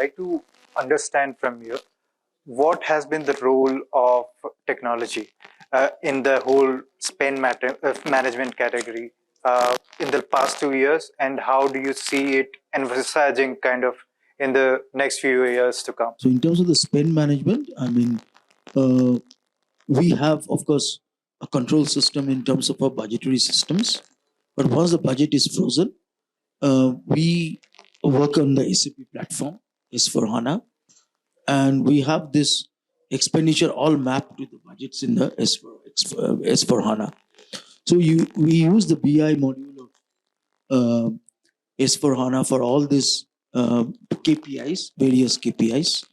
like to understand from you what has been the role of technology in the whole management category in the past 2 years, and how do you see it envisaging kind of in the next few years to come? So in terms of the spend management, uh, we have, of course, a control system in terms of our budgetary systems. But once the budget is frozen, we work on the SAP platform, S4HANA, and we have this expenditure all mapped to the budgets in the S4HANA. So we use the BI module of S4HANA for all these KPIs, various KPIs.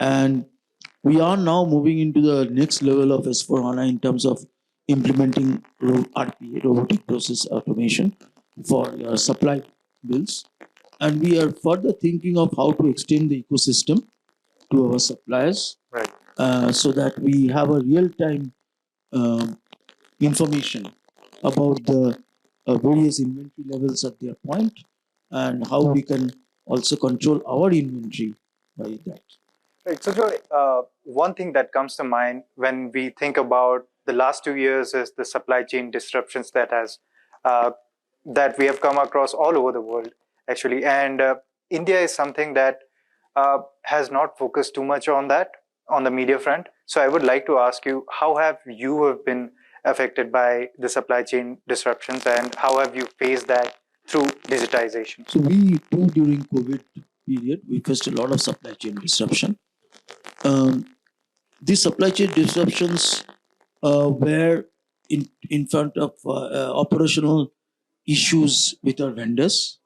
And we are now moving into the next level of S4HANA in terms of implementing RPA, robotic process automation, for supply bills. And we are further thinking of how to extend the ecosystem to our suppliers, Right. so that we have a real-time information about the various inventory levels at their point, and how we can also control our inventory by that. Right. So, Joy, one thing that comes to mind when we think about the last 2 years is the supply chain disruptions that we have come across all over the world, actually. And India is something that has not focused too much on that on the media front. So, I would like to ask you, how have you been affected by the supply chain disruptions, and how have you faced that through digitization? So we too, during COVID period, we faced a lot of supply chain disruption. These supply chain disruptions were in front of operational issues with our vendors,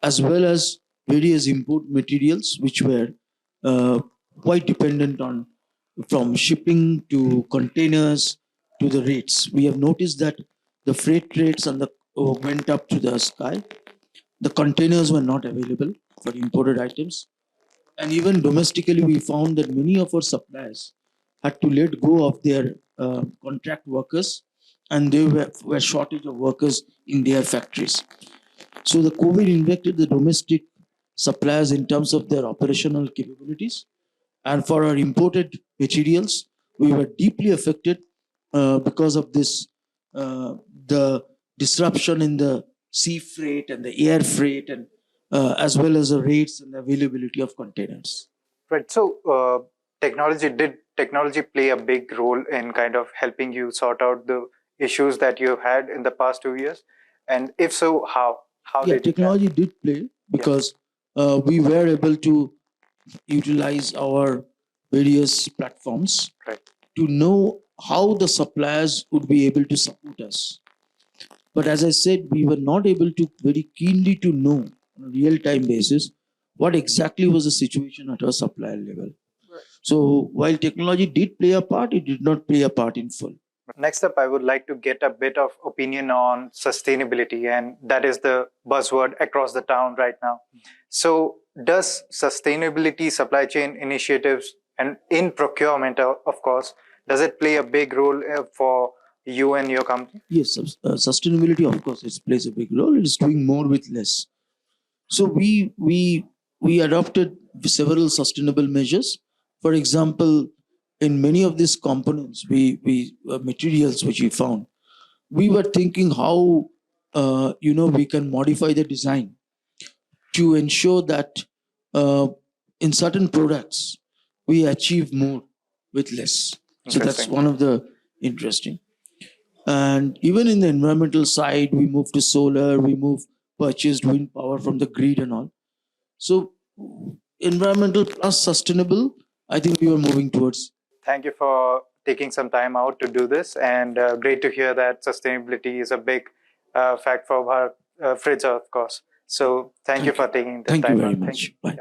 as well as various import materials which were quite dependent on, from shipping to containers to the rates. We have noticed that the freight rates and the went up to the sky. The containers were not available for imported items. And even domestically, we found that many of our suppliers had to let go of their contract workers, and there were shortage of workers in their factories. So the COVID impacted the domestic suppliers in terms of their operational capabilities. And for our imported materials, we were deeply affected because of this, the disruption in the sea freight and the air freight, and as well as the rates and the availability of containers. Right. So, did technology play a big role in kind of helping you sort out the issues that you had in the past 2 years? And if so, how? How Yeah, did it technology did play, because we were able to utilize our various platforms, Right. to know how the suppliers would be able to support us. But as I said, we were not able to very keenly to know on a real-time basis what exactly was the situation at our supplier level. Right. So while technology did play a part, it did not play a part in full. Next up, I would like to get a bit of opinion on sustainability, and that is the buzzword across the town right now. So, does sustainability, supply chain initiatives, and in procurement, of course, does it play a big role for you and your company? Yes, sustainability, of course, it plays a big role. It is doing more with less. So we adopted several sustainable measures. For example, in many of these components, we materials which we found, we were thinking how we can modify the design to ensure that in certain products we achieve more with less. So that's one of the interesting. And even in the environmental side, we moved to solar, we purchased wind power from the grid and all. So environmental plus sustainable, I think we were moving towards. Thank you for taking some time out to do this, and great to hear that sustainability is a big fact for Bharat, Fritz, of course. So thank you for taking the time. Thank you very much. Bye.